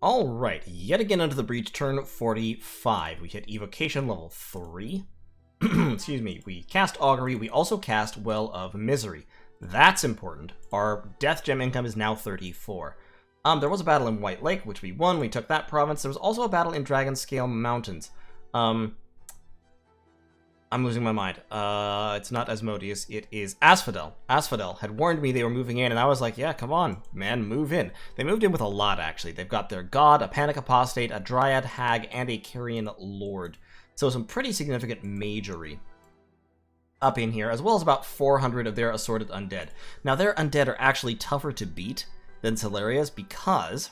Alright, yet again under the breach, turn 45. We hit evocation level 3. Excuse me, we cast Augury, we also cast Well of Misery. That's important. Our death gem income is now 34. There was a battle in White Lake, which we won, we took that province. There was also a battle in Dragonscale Mountains. I'm losing my mind. It's not Asmodeus, it is Asphodel. Asphodel had warned me they were moving in, and I was like, yeah, come on, man, move in. They moved in with a lot, actually. They've got their god, a Panic Apostate, a Dryad Hag, and a Carrion Lord. So some pretty significant magery up in here, as well as about 400 of their assorted undead. Now, their undead are actually tougher to beat than Celeria's because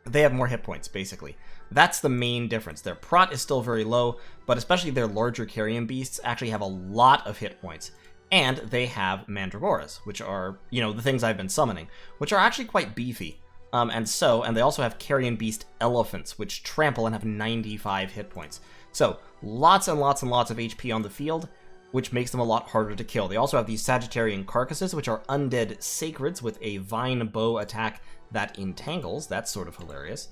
they have more hit points, basically. That's the main difference. Their prot is still very low, but especially their larger carrion beasts actually have a lot of hit points. And they have Mandragoras, which are, you know, the things I've been summoning, which are actually quite beefy. And they also have carrion beast elephants, which trample and have 95 hit points. So, lots and lots and lots of HP on the field, which makes them a lot harder to kill. They also have these Sagittarian Carcasses, which are undead sacreds with a vine bow attack that entangles. That's sort of hilarious.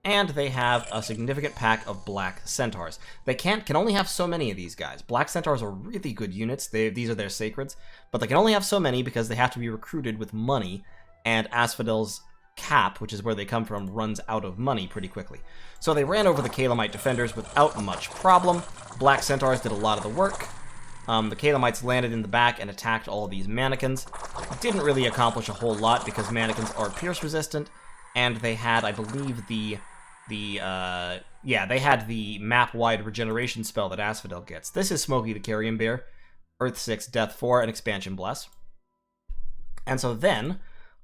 And they have a significant pack of Black Centaurs. They can only have so many of these guys. Black Centaurs are really good units. These are their sacreds, but they can only have so many because they have to be recruited with money, and Asphodel's cap, which is where they come from, runs out of money pretty quickly. So they ran over the Caelumite defenders without much problem. Black Centaurs did a lot of the work. The Caelumites landed in the back and attacked all of these mannequins. Didn't really accomplish a whole lot because mannequins are pierce resistant, and they had, I believe, they had the map-wide regeneration spell that Asphodel gets. This is Smokey the Carrion Bear, Earth 6, Death 4, and Expansion Bless. And so then,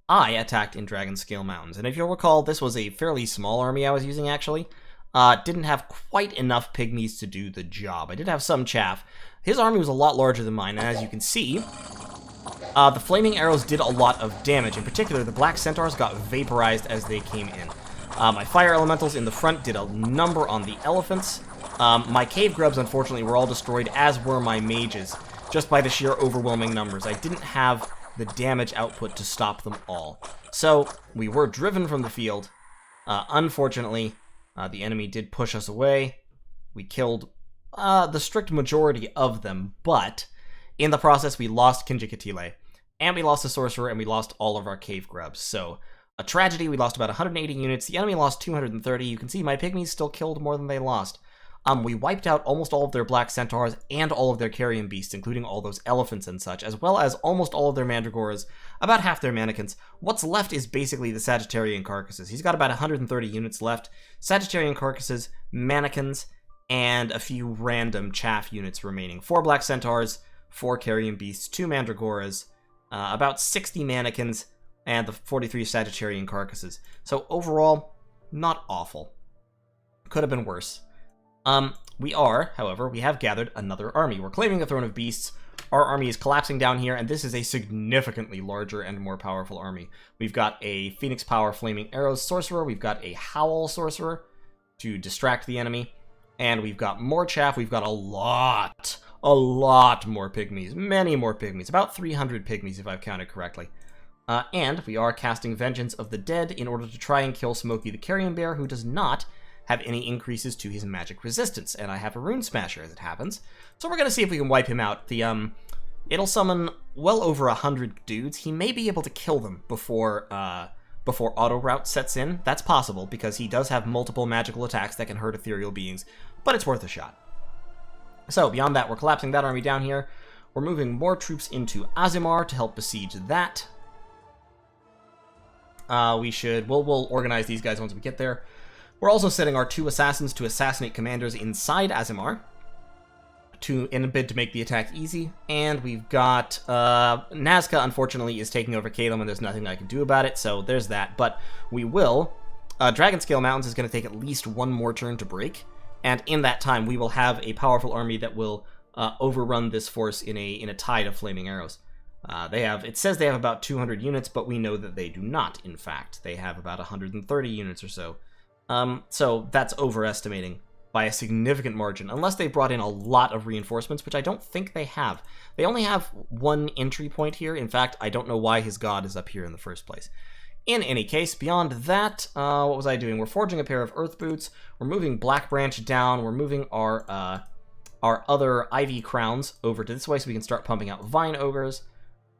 I attacked in Dragonscale Mountains. And if you'll recall, this was a fairly small army I was using, actually. Didn't have quite enough pygmies to do the job. I did have some chaff. His army was a lot larger than mine, and as you can see, the flaming arrows did a lot of damage. In particular, the Black Centaurs got vaporized as they came in. My fire elementals in the front did a number on the elephants. My cave grubs, unfortunately, were all destroyed, as were my mages, just by the sheer overwhelming numbers. I didn't have the damage output to stop them all. So, we were driven from the field. Unfortunately, the enemy did push us away. We killed the strict majority of them, but in the process, we lost Kinjikatile, and we lost the sorcerer, and we lost all of our cave grubs. So, a tragedy. We lost about 180 units. The enemy lost 230. You can see my pygmies still killed more than they lost. We wiped out almost all of their Black Centaurs and all of their carrion beasts, including all those elephants and such, as well as almost all of their Mandragoras, about half their mannequins. What's left is basically the Sagittarian Carcasses. He's got about 130 units left. Sagittarian Carcasses, mannequins, and a few random chaff units remaining. 4 Black Centaurs, 4 carrion beasts, 2 Mandragoras, about 60 mannequins, and the 43 Sagittarian Carcasses. So overall, not awful. Could have been worse. We have gathered another army. We're claiming the Throne of Beasts. Our army is collapsing down here, and this is a significantly larger and more powerful army. We've got a Phoenix Power Flaming Arrows Sorcerer, we've got a Howl Sorcerer to distract the enemy, and we've got more chaff. We've got a lot more pygmies, many more pygmies, about 300 pygmies if I've counted correctly. And we are casting Vengeance of the Dead in order to try and kill Smokey the Carrion Bear, who does not have any increases to his magic resistance. And I have a Rune Smasher, as it happens. So we're going to see if we can wipe him out. It'll summon well over 100 dudes. He may be able to kill them before Auto Route sets in. That's possible, because he does have multiple magical attacks that can hurt ethereal beings, but it's worth a shot. So beyond that, we're collapsing that army down here. We're moving more troops into Azimar to help besiege that. We'll organize these guys once we get there. We're also setting our 2 assassins to assassinate commanders inside Azimar in a bid to make the attack easy. And we've got Nazca, unfortunately, is taking over Caelum, and there's nothing I can do about it, so there's that. But we will. Dragonscale Mountains is going to take at least one more turn to break, and in that time we will have a powerful army that will overrun this force in a tide of flaming arrows. It says they have about 200 units, but we know that they do not, in fact. They have about 130 units or so. So that's overestimating by a significant margin, unless they brought in a lot of reinforcements, which I don't think they have. They only have one entry point here. In fact, I don't know why his god is up here in the first place. In any case, beyond that, what was I doing? We're forging a pair of earth boots. We're moving Black Branch down. We're moving our other ivy crowns over to this way so we can start pumping out vine ogres.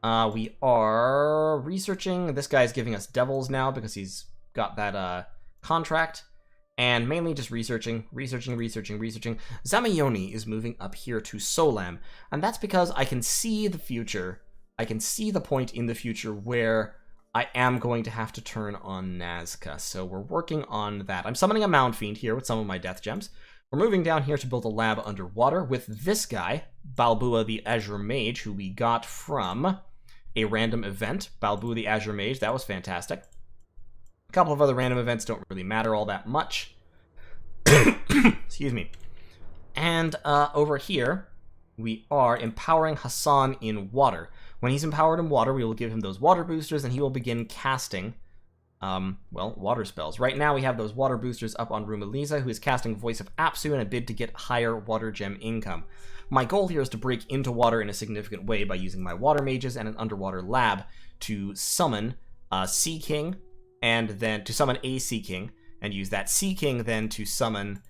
We are researching. This guy's giving us devils now because he's got that contract. And mainly just researching. Zamioni is moving up here to Solam. And that's because I can see the future. I can see the point in the future where I am going to have to turn on Nazca. So we're working on that. I'm summoning a Mound Fiend here with some of my Death Gems. We're moving down here to build a lab underwater with this guy, Balbua the Azure Mage, who we got from a random event. Balbua the Azure Mage, that was fantastic. A couple of other random events don't really matter all that much. Excuse me. And over here, we are empowering Hassan in water. When he's empowered in water, we will give him those water boosters, and he will begin casting, water spells. Right now, we have those water boosters up on Rumelisa, who is casting Voice of Apsu in a bid to get higher water gem income. My goal here is to break into water in a significant way by using my water mages and an underwater lab to summon Sea King, and then to summon a Sea King, and use that Sea King then to summon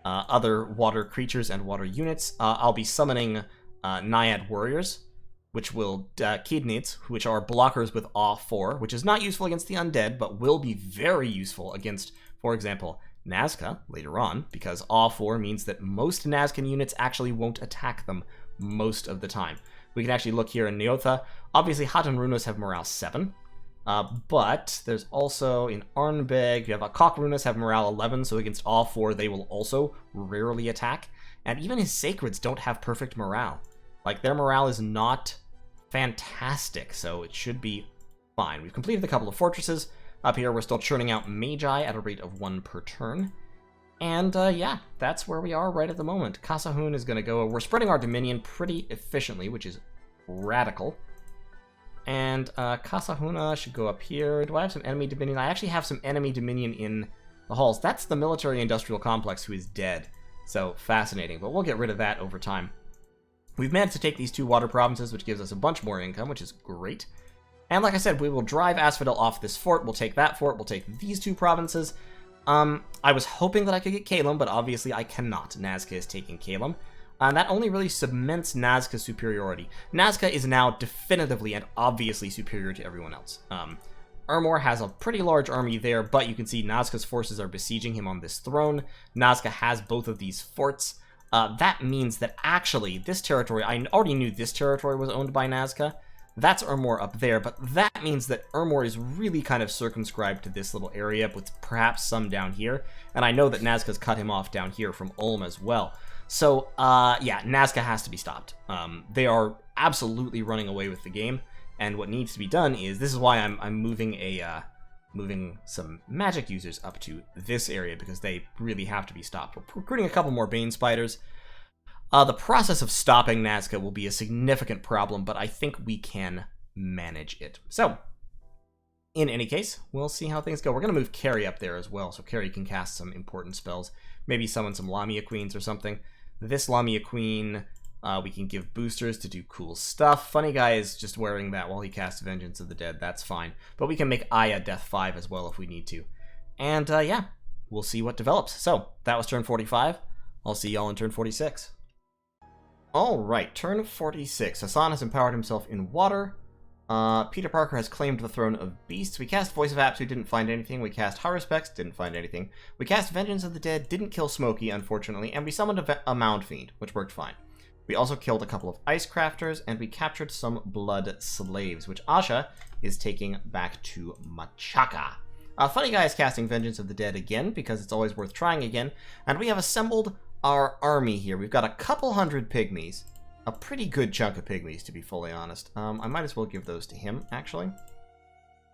other water creatures and water units. I'll be summoning Naiad Warriors, which will Kidnits, which are blockers with Awe 4, which is not useful against the undead, but will be very useful against, for example, Nazca later on, because Awe 4 means that most Nazcan units actually won't attack them most of the time. We can actually look here in Neotha. Obviously, Hatan Runas have morale 7, but there's also in Arnbeg, you have Cock Runas have morale 11, so against Awe 4 they will also rarely attack, and even his Sacreds don't have perfect morale. Like, their morale is not fantastic, so it should be fine. We've completed a couple of fortresses. Up here, we're still churning out Magi at a rate of 1 per turn. And, yeah, that's where we are right at the moment. Kasahun is going to go... We're spreading our Dominion pretty efficiently, which is radical. And, Kasahuna should go up here. Do I have some enemy Dominion? I actually have some enemy Dominion in the halls. That's the military-industrial complex who is dead. So, fascinating. But we'll get rid of that over time. We've managed to take these 2 water provinces, which gives us a bunch more income, which is great. And like I said, we will drive Asphodel off this fort. We'll take that fort. We'll take these 2 provinces. I was hoping that I could get Caelum, but obviously I cannot. Nazca is taking Caelum. And that only really cements Nazca's superiority. Nazca is now definitively and obviously superior to everyone else. Ermor has a pretty large army there, but you can see Nazca's forces are besieging him on this throne. Nazca has both of these forts. That means that actually this territory, I already knew this territory was owned by Nazca. That's Ermor up there, but that means that Ermor is really kind of circumscribed to this little area, with perhaps some down here. And I know that Nazca's cut him off down here from Ulm as well. So, yeah, Nazca has to be stopped. They are absolutely running away with the game, and what needs to be done is, this is why I'm moving some magic users up to this area, because they really have to be stopped. We're recruiting a couple more Bane Spiders. The process of stopping Nazca will be a significant problem, but I think we can manage it. So, in any case, we'll see how things go. We're going to move Carrie up there as well, so Carrie can cast some important spells. Maybe summon some Lamia Queens or something. This Lamia Queen, we can give boosters to do cool stuff. Funny Guy is just wearing that while he casts Vengeance of the Dead. That's fine. But we can make Aya Death 5 as well if we need to. And, yeah, we'll see what develops. So, that was turn 45. I'll see y'all in turn 46. Alright, turn 46. Hassan has empowered himself in water. Peter Parker has claimed the throne of beasts. We cast Voice of Apsu, didn't find anything. We cast Haruspex, didn't find anything. We cast Vengeance of the Dead, didn't kill Smokey, unfortunately. And we summoned a Mound Fiend, which worked fine. We also killed a couple of Ice Crafters, and we captured some Blood Slaves, which Asha is taking back to Machaka. Funny Guy is casting Vengeance of the Dead again, because it's always worth trying again. And we have assembled our army here. We've got a couple hundred pygmies. A pretty good chunk of pygmies, to be fully honest. I might as well give those to him, actually.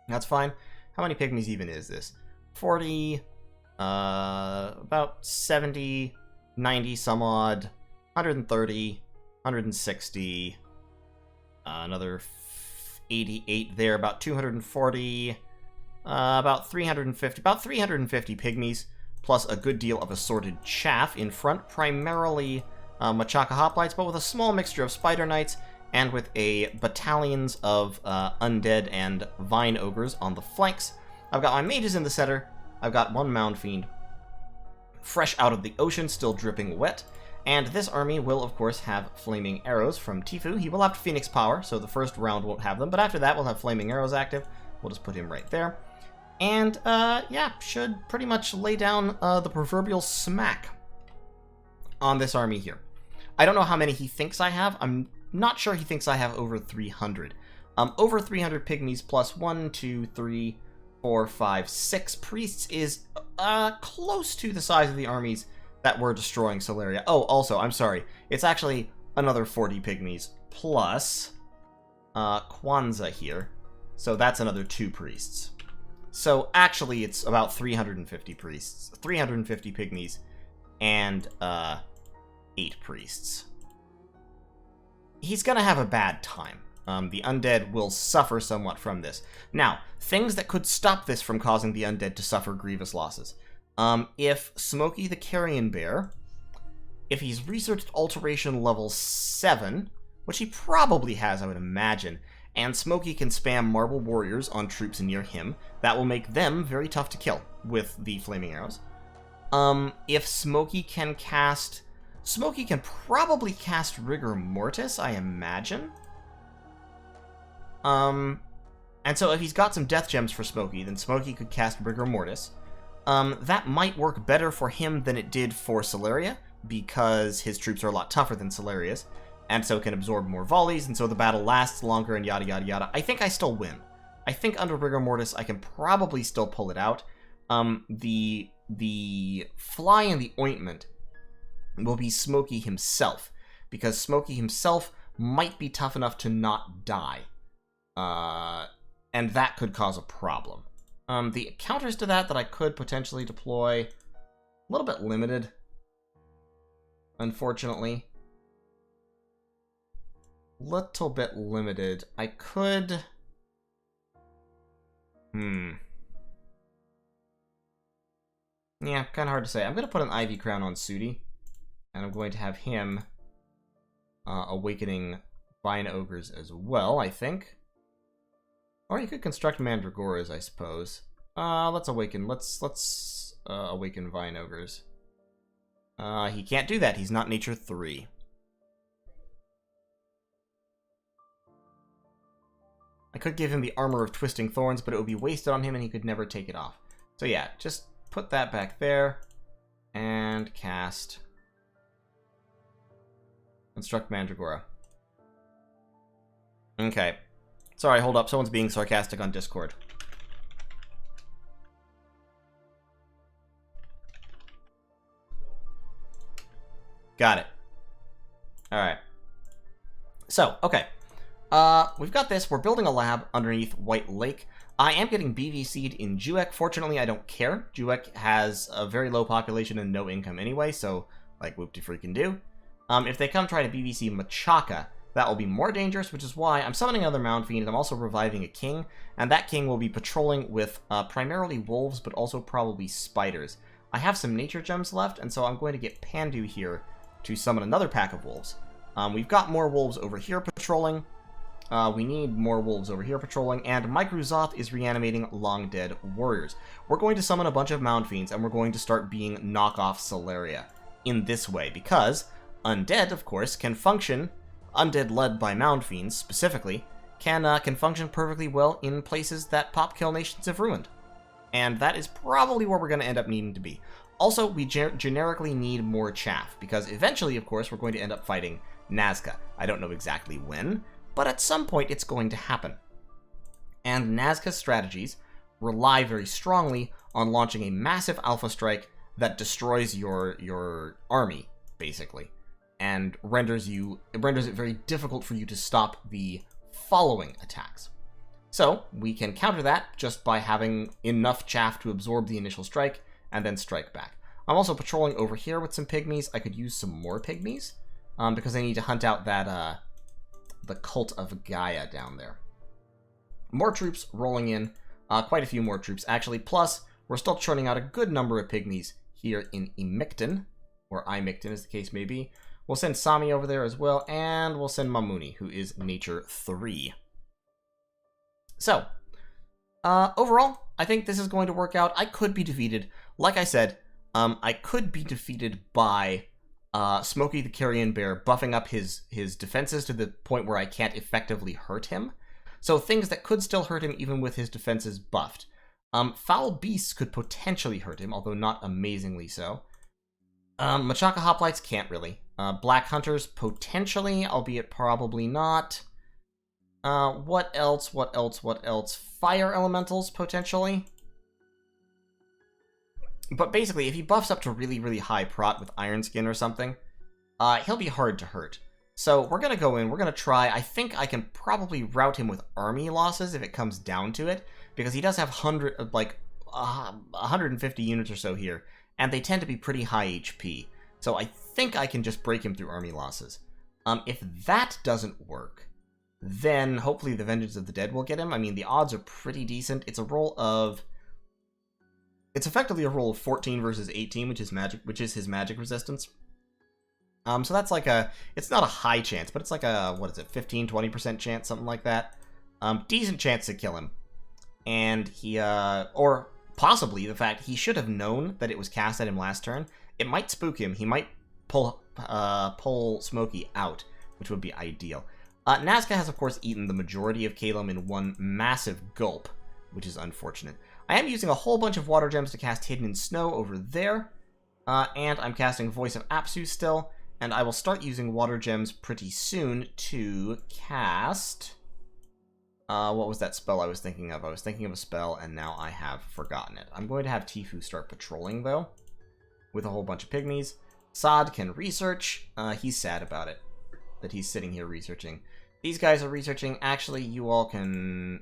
That's fine. How many pygmies even is this? 40, about 70, 90 some odd, 130, 160, another 88 there, about 240, about 350 pygmies, plus a good deal of assorted chaff in front, primarily Machaka Hoplites, but with a small mixture of Spider Knights, and with a battalions of undead and Vine Ogres on the flanks. I've got my mages in the center. I've got one Mound Fiend, fresh out of the ocean, still dripping wet. And this army will, of course, have Flaming Arrows from Tifu. He will have Phoenix Power, so the first round won't have them. But after that, we'll have Flaming Arrows active. We'll just put him right there. And, yeah, should pretty much lay down the proverbial smack on this army here. I don't know how many he thinks I have. I'm not sure he thinks I have over 300. Over 300 pygmies plus 1, 2, 3, 4, 5, 6 priests is close to the size of the armies that were destroying Sceleria. Oh, also, I'm sorry. It's actually another 40 pygmies plus Kwanzaa here. So that's another 2 priests. So actually it's about 350 priests. 350 pygmies and 8 priests. He's gonna have a bad time. The undead will suffer somewhat from this. Now, things that could stop this from causing the undead to suffer grievous losses. If Smokey the Carrion Bear, if he's researched alteration level 7, which he probably has, I would imagine, and Smokey can spam Marble Warriors on troops near him, that will make them very tough to kill with the Flaming Arrows. If Smokey can cast... Smokey can probably cast Rigor Mortis, I imagine. And so if he's got some death gems for Smokey, then Smokey could cast Rigor Mortis. That might work better for him than it did for Sceleria, because his troops are a lot tougher than Celeria's, and so can absorb more volleys, and so the battle lasts longer, and yada yada yada. I think I still win. I think under Rigor Mortis I can probably still pull it out. The fly in the ointment will be Smokey himself, because Smokey himself might be tough enough to not die. And that could cause a problem. The counters to that I could potentially deploy, a little bit limited, unfortunately. Little bit limited. I could... Yeah, kind of hard to say. I'm going to put an Ivy Crown on Sudi, and I'm going to have him awakening Vine Ogres as well, I think. Or you could construct Mandragoras, I suppose. Let's awaken. Let's awaken Vine Ogres. He can't do that. He's not Nature 3. I could give him the Armor of Twisting Thorns, but it would be wasted on him and he could never take it off. So yeah, just put that back there and cast Construct Mandragora. Okay. Sorry, hold up. Someone's being sarcastic on Discord. Got it. Alright. So, okay. We've got this. We're building a lab underneath White Lake. I am getting BVC'd in Juek. Fortunately, I don't care. Juek has a very low population and no income anyway, so, like, whoop-de-freaking-do. If they come try to BVC Machaka, that will be more dangerous, which is why I'm summoning another Mound Fiend, and I'm also reviving a king, and that king will be patrolling with primarily wolves, but also probably spiders. I have some nature gems left, and so I'm going to get Pandu here to summon another pack of wolves. We've got more wolves over here patrolling. We need more wolves over here patrolling, and Microzoth is reanimating long-dead warriors. We're going to summon a bunch of Mound Fiends, and we're going to start being knockoff Sceleria in this way, because undead, of course, can function... Undead led by Mound Fiends, specifically, can function perfectly well in places that pop-kill nations have ruined. And that is probably where we're going to end up needing to be. Also, we generically need more chaff, because eventually, of course, we're going to end up fighting Nazca. I don't know exactly when, but at some point it's going to happen. And Nazca's strategies rely very strongly on launching a massive alpha strike that destroys your army, basically, and renders it very difficult for you to stop the following attacks. So we can counter that just by having enough chaff to absorb the initial strike and then strike back. I'm also patrolling over here with some pygmies. I could use some more pygmies because I need to hunt out that the Cult of Gaia down there. More troops rolling in, quite a few more troops actually. Plus, we're still churning out a good number of pygmies here in Imicton, or Imicton as the case may be. We'll send Sami over there as well, and we'll send Mamuni, who is Nature 3. So, Overall, I think this is going to work out. I could be defeated. Like I said, I could be defeated by Smokey the Carrion Bear buffing up his defenses to the point where I can't effectively hurt him. So things that could still hurt him even with his defenses buffed. Foul Beasts could potentially hurt him, although not amazingly so. Machaka Hoplites can't really. Black Hunters potentially, albeit probably not. What else? What else? What else? Fire Elementals potentially. But basically, if he buffs up to really, really high prot with Iron Skin or something, he'll be hard to hurt. So we're going to go in, we're going to try. I think I can probably rout him with army losses if it comes down to it, because he does have 150 units or so here, and they tend to be pretty high HP. So I think I can just break him through army losses. If that doesn't work, then hopefully the Vengeance of the Dead will get him. I mean, the odds are pretty decent. It's a roll of... It's effectively a roll of 14 versus 18, which is his magic resistance. So that's like a... It's not a high chance, but it's like a, what is it, 15-20% chance, something like that. Decent chance to kill him. And he, or possibly the fact he should have known that it was cast at him last turn. It might spook him. He might pull Smokey out, which would be ideal. Nazca has, of course, eaten the majority of Caelum in one massive gulp, which is unfortunate. I am using a whole bunch of water gems to cast Hidden in Snow over there, and I'm casting Voice of Apsu still, and I will start using water gems pretty soon to cast... what was that spell I was thinking of? I was thinking of a spell, and now I have forgotten it. I'm going to have Tfue start patrolling, though, with a whole bunch of pygmies. Sod can research. He's sad about it, that he's sitting here researching. These guys are researching. Actually, you all can...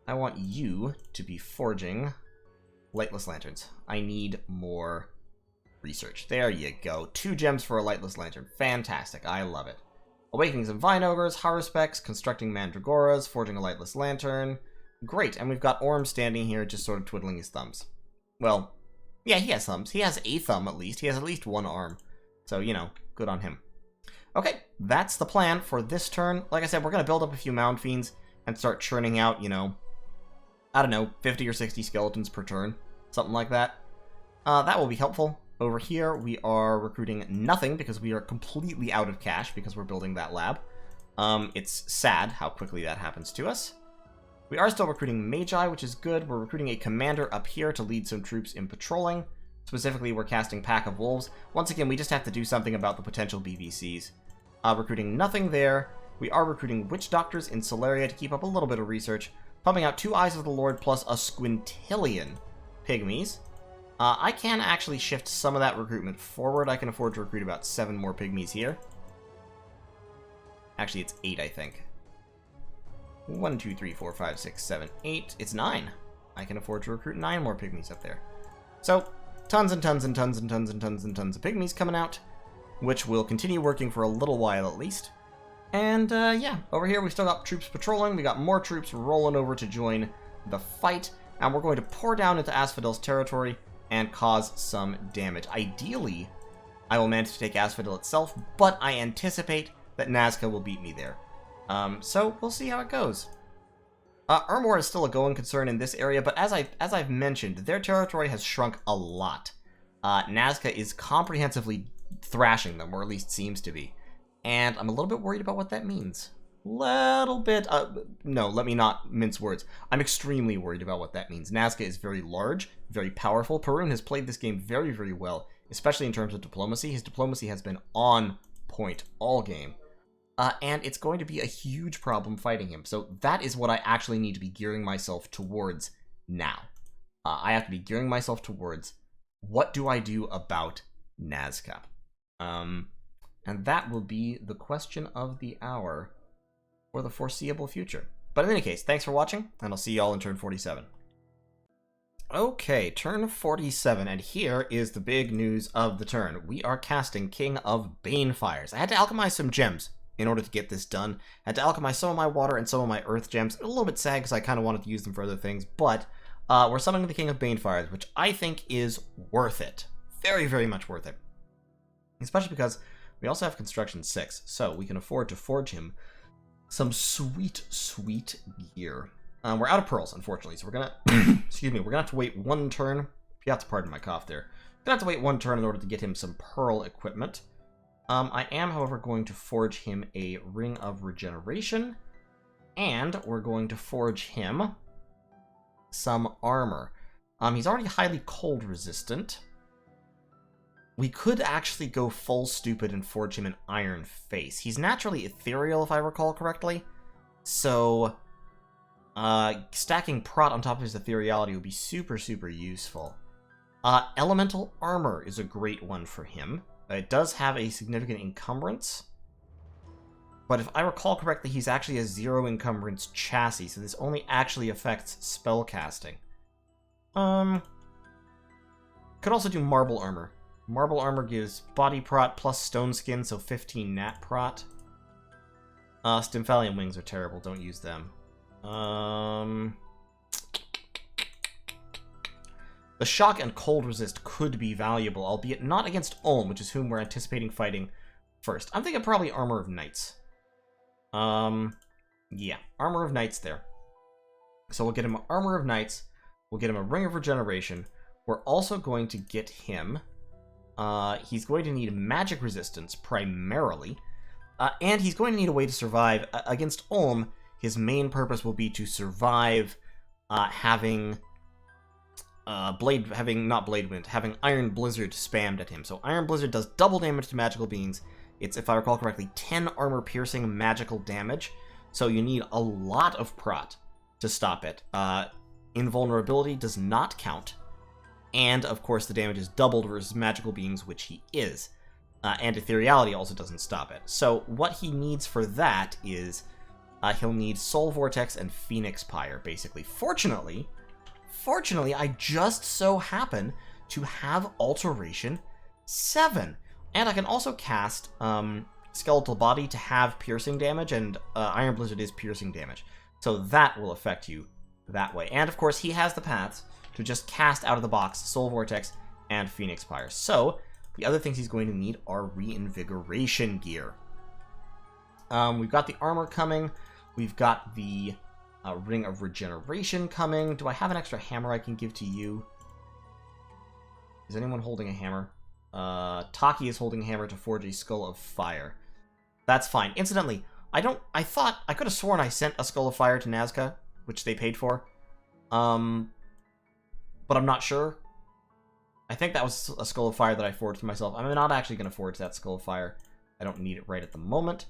I want you to be forging lightless lanterns. I need more research. There you go. 2 gems for a lightless lantern. Fantastic. I love it. Awakening some Vine Ogres, Haruspecs, constructing Mandragoras, forging a lightless lantern. Great, and we've got Orm standing here just sort of twiddling his thumbs. Well, yeah, he has thumbs. He has a thumb at least. He has at least one arm. So, you know, good on him. Okay, that's the plan for this turn. Like I said, we're going to build up a few Mound Fiends and start churning out, you know, I don't know, 50 or 60 skeletons per turn. Something like that. That will be helpful. Over here, we are recruiting nothing because we are completely out of cash because we're building that lab. It's sad how quickly that happens to us. We are still recruiting Magi, which is good. We're recruiting a commander up here to lead some troops in patrolling. Specifically, we're casting Pack of Wolves. Once again, we just have to do something about the potential BVCs. Recruiting nothing there. We are recruiting Witch Doctors in Sceleria to keep up a little bit of research. Pumping out 2 Eyes of the Lord plus a squintillion pygmies. I can actually shift some of that recruitment forward. I can afford to recruit about 7 more pygmies here. Actually, it's 8, I think. 1, 2, 3, 4, 5, 6, 7, 8. It's 9. I can afford to recruit 9 more pygmies up there. So, tons and tons and tons and tons and tons and tons of pygmies coming out, which will continue working for a little while at least. And, yeah, over here we've still got troops patrolling. We got more troops rolling over to join the fight. And we're going to pour down into Asphodel's territory and cause some damage. Ideally, I will manage to take Asphodel itself, but I anticipate that Nazca will beat me there. So we'll see how it goes. Ermor is still a going concern in this area, but as I've mentioned, their territory has shrunk a lot. Nazca is comprehensively thrashing them, or at least seems to be. And I'm a little bit worried about what that means. Little bit. No, let me not mince words. I'm extremely worried about what that means. Nazca is very large, very powerful. Perun has played this game very, very well, especially in terms of diplomacy. His diplomacy has been on point all game. And it's going to be a huge problem fighting him. So that is what I actually need to be gearing myself towards now. I have to be gearing myself towards what do I do about Nazca? And that will be the question of the hour for the foreseeable future. But in any case, thanks for watching, and I'll see y'all in turn 47. Okay, turn 47, and here is the big news of the turn. We are casting King of Banefires. I had to alchemize some gems in order to get this done. I had to alchemize some of my water and some of my earth gems. A little bit sad because I kind of wanted to use them for other things, but we're summoning the King of Banefires, which I think is worth it. Very, very much worth it. Especially because we also have Construction 6, so we can afford to forge him some sweet, sweet gear. We're out of pearls, unfortunately, so we're gonna... excuse me, we're gonna have to wait one turn. You have to pardon my cough there. We're gonna have to wait one turn in order to get him some pearl equipment. I am, however, going to forge him a Ring of Regeneration, and we're going to forge him some armor. He's already highly cold resistant. We could actually go full stupid and forge him an Iron Face. He's naturally ethereal, if I recall correctly, so stacking Prot on top of his ethereality would be super, super useful. Elemental Armor is a great one for him. It does have a significant encumbrance, but if I recall correctly, he's actually a 0 encumbrance chassis, so this only actually affects spellcasting. Could also do Marble Armor. Marble Armor gives Body Prot plus Stone Skin, so 15 Nat Prot. Stymphalian Wings are terrible, don't use them. The Shock and Cold Resist could be valuable, albeit not against Ulm, which is whom we're anticipating fighting first. I'm thinking probably Armor of Knights. Yeah, Armor of Knights there. So we'll get him Armor of Knights, we'll get him a Ring of Regeneration. We're also going to get him... he's going to need Magic Resistance, primarily. And he's going to need a way to survive. Against Ulm, his main purpose will be to survive having... having Iron Blizzard spammed at him. So Iron Blizzard does double damage to magical beings. It's, if I recall correctly, 10 armor-piercing magical damage. So you need a lot of Prot to stop it. Invulnerability does not count. And, of course, the damage is doubled versus magical beings, which he is. And Ethereality also doesn't stop it. So what he needs for that is he'll need Soul Vortex and Phoenix Pyre, basically. Fortunately, I just so happen to have Alteration 7. And I can also cast Skeletal Body to have piercing damage, and Iron Blizzard is piercing damage. So that will affect you that way. And, of course, he has the paths to just cast out of the box Soul Vortex and Phoenix Pyre. So, the other things he's going to need are Reinvigoration Gear. We've got the armor coming. We've got the Ring of Regeneration coming. Do I have an extra hammer I can give to you? Is anyone holding a hammer? Taki is holding a hammer to forge a Skull of Fire. That's fine. Incidentally, I could have sworn I sent a Skull of Fire to Nazca, which they paid for. But I'm not sure. I think that was a Skull of Fire that I forged for myself. I'm not actually going to forge that Skull of Fire. I don't need it right at the moment.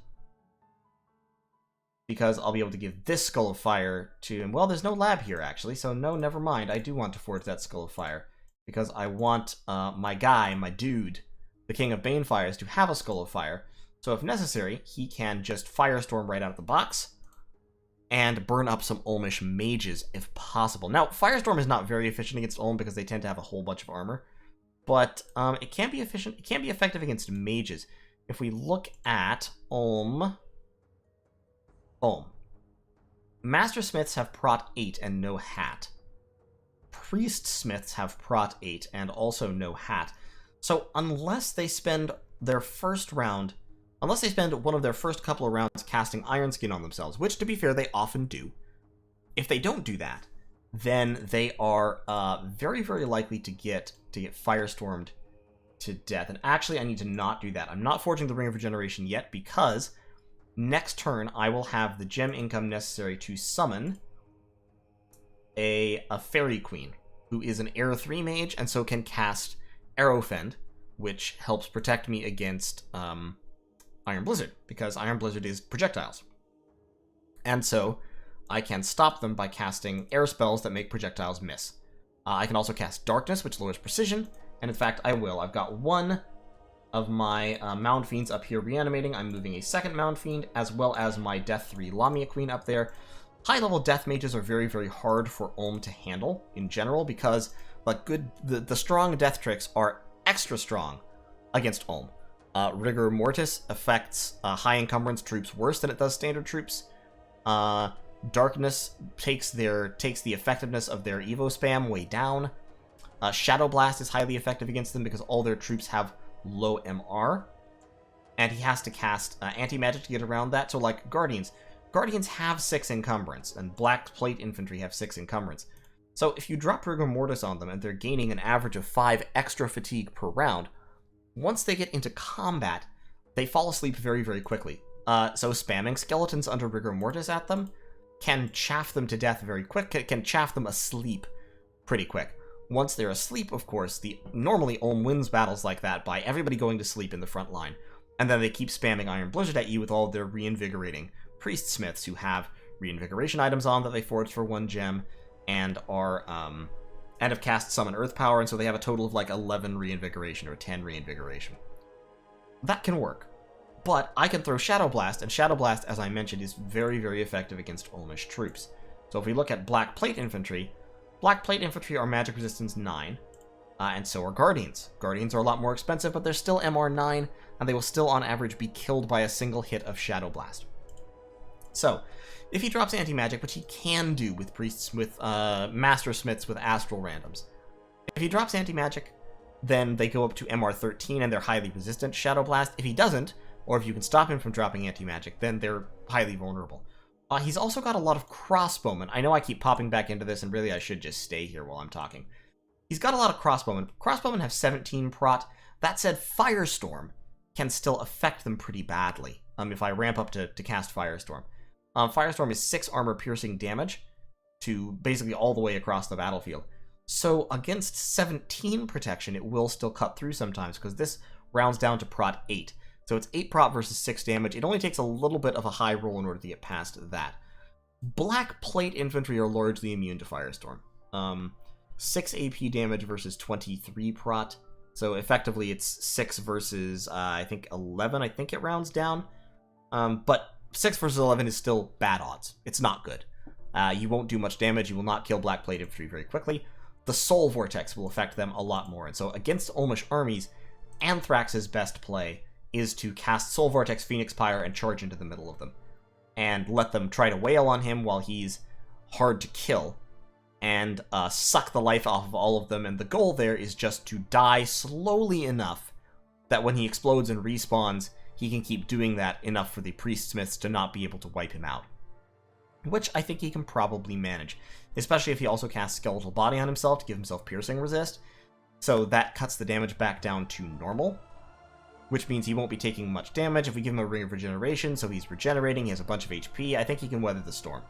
Because I'll be able to give this Skull of Fire to him. Well, there's no lab here, actually, so no, never mind. I do want to forge that Skull of Fire. Because I want my guy, my dude, the King of Banefires, to have a Skull of Fire. So if necessary, he can just Firestorm right out of the box and burn up some Ulmish mages if possible. Now, Firestorm is not very efficient against Ulm because they tend to have a whole bunch of armor, but it can be efficient. It can be effective against mages. If we look at Ulm, Master Smiths have Prot 8 and no hat. Priest Smiths have Prot 8 and also no hat. So unless they spend their first round, unless they spend one of their first couple of rounds casting Iron Skin on themselves, which, to be fair, they often do, if they don't do that, then they are very, very likely to get Firestormed to death. And actually, I need to not do that. I'm not forging the Ring of Regeneration yet, because next turn I will have the gem income necessary to summon a Fairy Queen, who is an Air 3 mage, and so can cast Arrowfend, which helps protect me against Iron Blizzard, because Iron Blizzard is projectiles. And so I can stop them by casting air spells that make projectiles miss. I can also cast Darkness, which lowers precision, and in fact I will. I've got one of my Mound Fiends up here reanimating. I'm moving a second Mound Fiend, as well as my Death 3 Lamia Queen up there. High-level Death Mages are very, very hard for Ulm to handle in general, because the strong Death tricks are extra strong against Ulm. Rigor Mortis affects high encumbrance troops worse than it does standard troops. Darkness takes the effectiveness of their Evo spam way down. Shadow Blast is highly effective against them because all their troops have low MR. And he has to cast anti-magic to get around that. So, like, Guardians, Guardians have 6 encumbrance, and Black Plate Infantry have 6 encumbrance. So if you drop Rigor Mortis on them and they're gaining an average of 5 extra fatigue per round, once they get into combat, they fall asleep very, very quickly. So spamming skeletons under Rigor Mortis at them can chaff them to death very quick, can chaff them asleep pretty quick. Once they're asleep, of course, the normally Ulm wins battles like that by everybody going to sleep in the front line, and then they keep spamming Iron Blizzard at you with all of their reinvigorating Priest Smiths who have reinvigoration items on that they forge for 1 gem, and are, and have cast Summon Earth Power, and so they have a total of like 11 reinvigoration or 10 reinvigoration. That can work. But I can throw Shadow Blast, and Shadow Blast, as I mentioned, is very, very effective against Ulmish troops. So if we look at Black Plate Infantry are magic resistance 9, and so are Guardians. Guardians are a lot more expensive, but they're still MR 9, and they will still on average be killed by a single hit of Shadow Blast. So, if he drops anti-magic, which he can do with priests, with Master Smiths with Astral randoms, if he drops anti-magic, then they go up to MR 13 and they're highly resistant to Shadow Blast. If he doesn't, or if you can stop him from dropping anti-magic, then they're highly vulnerable. He's also got a lot of crossbowmen. I know I keep popping back into this, and really I should just stay here while I'm talking. He's got a lot of crossbowmen. Crossbowmen have 17 prot. That said, Firestorm can still affect them pretty badly if I ramp up to cast Firestorm. Firestorm is 6 armor piercing damage to basically all the way across the battlefield. So against 17 protection, it will still cut through sometimes, because this rounds down to prot 8. So it's 8 prot versus 6 damage. It only takes a little bit of a high roll in order to get past that. Black Plate Infantry are largely immune to Firestorm. 6 AP damage versus 23 prot. So effectively it's 6 versus, I think 11, I think it rounds down. But 6 versus 11 is still bad odds. It's not good. You won't do much damage. You will not kill Black Plate Infantry very quickly. The Soul Vortex will affect them a lot more. And so against Ulmish armies, Anthrax's best play is to cast Soul Vortex, Phoenix Pyre, and charge into the middle of them. And let them try to wail on him while he's hard to kill. And suck the life off of all of them. And the goal there is just to die slowly enough that when he explodes and respawns, he can keep doing that enough for the Priest Smiths to not be able to wipe him out. Which I think he can probably manage. Especially if he also casts Skeletal Body on himself to give himself piercing resist. So that cuts the damage back down to normal. Which means he won't be taking much damage. If we give him a Ring of Regeneration, so he's regenerating, he has a bunch of HP, I think he can weather the storm.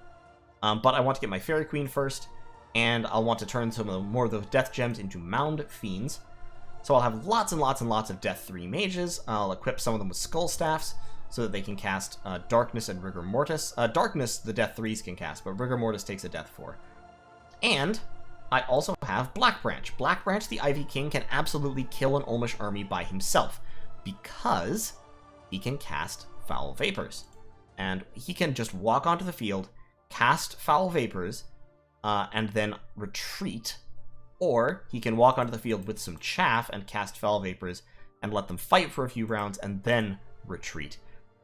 But I want to get my Fairy Queen first, and I'll want to turn some of the, more of those Death Gems into Mound Fiends. So I'll have lots and lots and lots of Death 3 mages. I'll equip some of them with Skull Staffs, so that they can cast Darkness and Rigor Mortis. Darkness, the Death 3s can cast, but Rigor Mortis takes a Death 4. And I also have Black Branch. Black Branch, the Ivy King, can absolutely kill an Ulmish army by himself, because he can cast Foul Vapors. And he can just walk onto the field, cast Foul Vapors, and then retreat. Or he can walk onto the field with some chaff and cast Foul Vapors and let them fight for a few rounds and then retreat.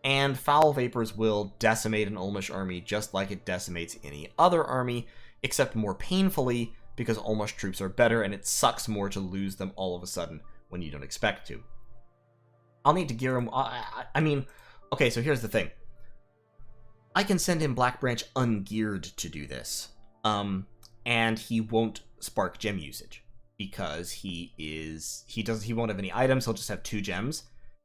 And Foul Vapors will decimate an Ulmish army just like it decimates any other army, except more painfully, because Ulmish troops are better and it sucks more to lose them all of a sudden when you don't expect to. I'll need to gear him. I mean, okay, so here's the thing. I can send him Black Branch ungeared to do this. And he won't spark gem usage because he won't have any items. He'll just have 2 gems,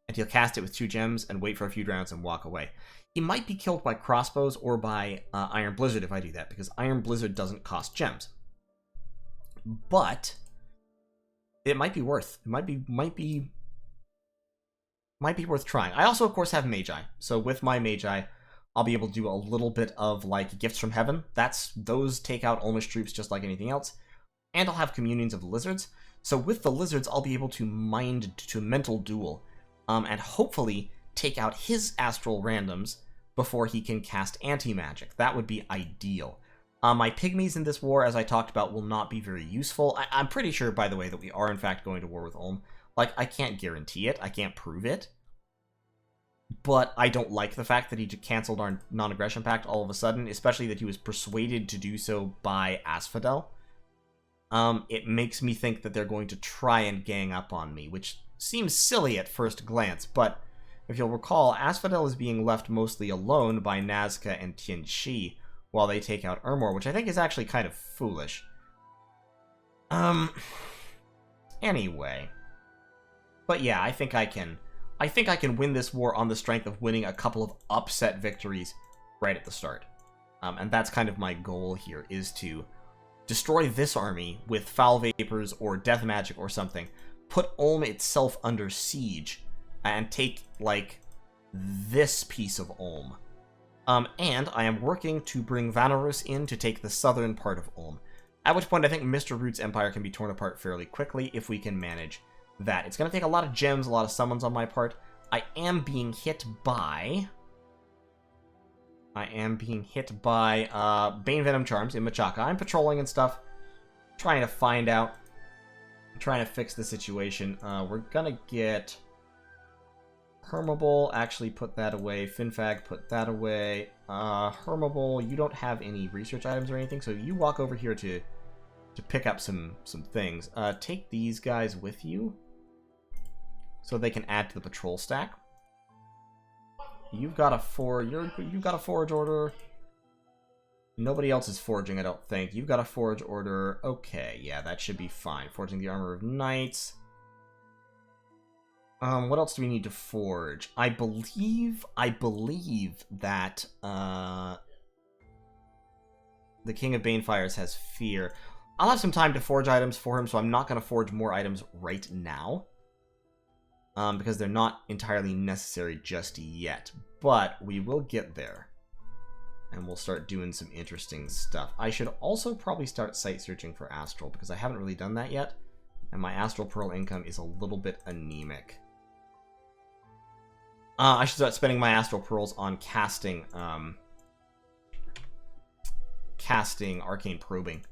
and he'll cast it with 2 gems and wait for a few rounds and walk away. He might be killed by crossbows or by Iron Blizzard if I do that, because Iron Blizzard doesn't cost gems. But it might be worth. It might be worth trying. I also, of course, have Magi. So with my Magi, I'll be able to do a little bit of, like, Gifts from Heaven. Those take out Ulmish troops just like anything else. And I'll have Communions of the Lizards. So with the Lizards, I'll be able to mental duel. And hopefully take out his Astral randoms before he can cast Anti-Magic. That would be ideal. My Pygmies in this war, as I talked about, will not be very useful. I'm pretty sure, by the way, that we are in fact going to war with Ulm. Like, I can't guarantee it. I can't prove it. But I don't like the fact that he canceled our non-aggression pact all of a sudden, especially that he was persuaded to do so by Asphodel. It makes me think that they're going to try and gang up on me, which seems silly at first glance, but If you'll recall, Asphodel is being left mostly alone by Nazca and Tianqi while they take out Ermor, which I think is actually kind of foolish. Anyway. But yeah, I think I can win this war on the strength of winning a couple of upset victories right at the start. And that's kind of my goal here, is to destroy this army with Foul Vapors or Death Magic or something, put Ulm itself under siege, and take, like, this piece of Ulm. And I am working to bring Vanarus in to take the southern part of Ulm. At which point I think Mr. Root's empire can be torn apart fairly quickly if we can manage that. It's going to take a lot of gems, a lot of summons on my part. I am being hit by Bane Venom Charms in Machaka. I'm patrolling and stuff, trying to find out, trying to fix the situation. We're going to get Hermable, actually put that away. Finfag, put that away. Hermable, you don't have any research items or anything, so you walk over here to pick up some things. Take these guys with you so they can add to the patrol stack. You've got a you've got a forge order. Nobody else is forging, I don't think. You've got a forge order. Okay, yeah, that should be fine. Forging the Armor of Knights. What else do we need to forge? I believe that the King of Banefires has Fear. I'll have some time to forge items for him, so I'm not going to forge more items right now. Because they're not entirely necessary just yet. But we will get there. And we'll start doing some interesting stuff. I should also probably start site searching for Astral, because I haven't really done that yet. And my Astral Pearl income is a little bit anemic. I should start spending my Astral Pearls on casting Arcane Probing,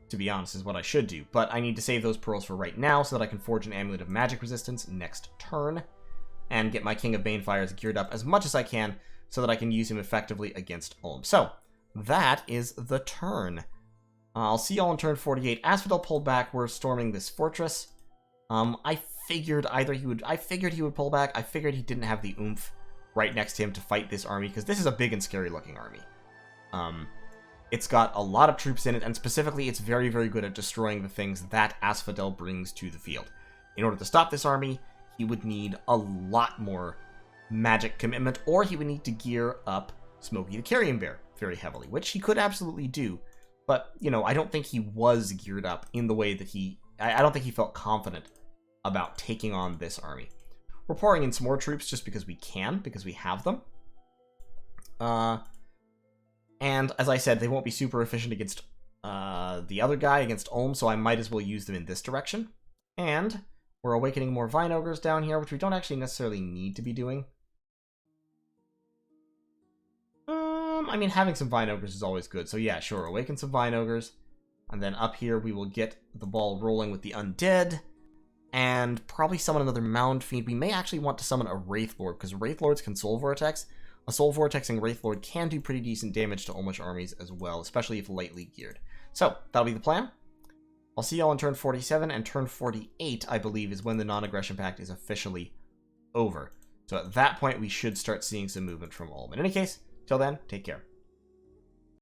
to be honest, is what I should do. But I need to save those pearls for right now so that I can forge an Amulet of Magic Resistance next turn and get my King of Banefires geared up as much as I can so that I can use him effectively against Ulm. So, that is the turn. I'll see y'all in turn 48. Asphodel pulled back. We're storming this fortress. I figured he would pull back. I figured he didn't have the oomph right next to him to fight this army, because this is a big and scary looking army. It's got a lot of troops in it, and specifically it's very, very good at destroying the things that Asphodel brings to the field. In order to stop this army, he would need a lot more magic commitment, or he would need to gear up Smokey the Carrion Bear very heavily, which he could absolutely do. But, you know, I don't think he was geared up in the way that I don't think he felt confident about taking on this army. We're pouring in some more troops just because we can, because we have them. And as I said, they won't be super efficient against the other guy, against Ulm, so I might as well use them in this direction. And we're awakening more Vine Ogres down here, which we don't actually necessarily need to be doing. I mean, having some Vine Ogres is always good, so yeah, sure, awaken some Vine Ogres. And then up here we will get the ball rolling with the Undead, and probably summon another Mound Fiend. We may actually want to summon a Wraith Lord, because Wraith Lords can Soul Vortex. A Soul Vortexing Wraith Lord can do pretty decent damage to Ulmish armies as well, especially if lightly geared. So, that'll be the plan. I'll see y'all in turn 47, and turn 48, I believe, is when the Non-Aggression Pact is officially over. So at that point, we should start seeing some movement from Ulm. In any case, till then, take care.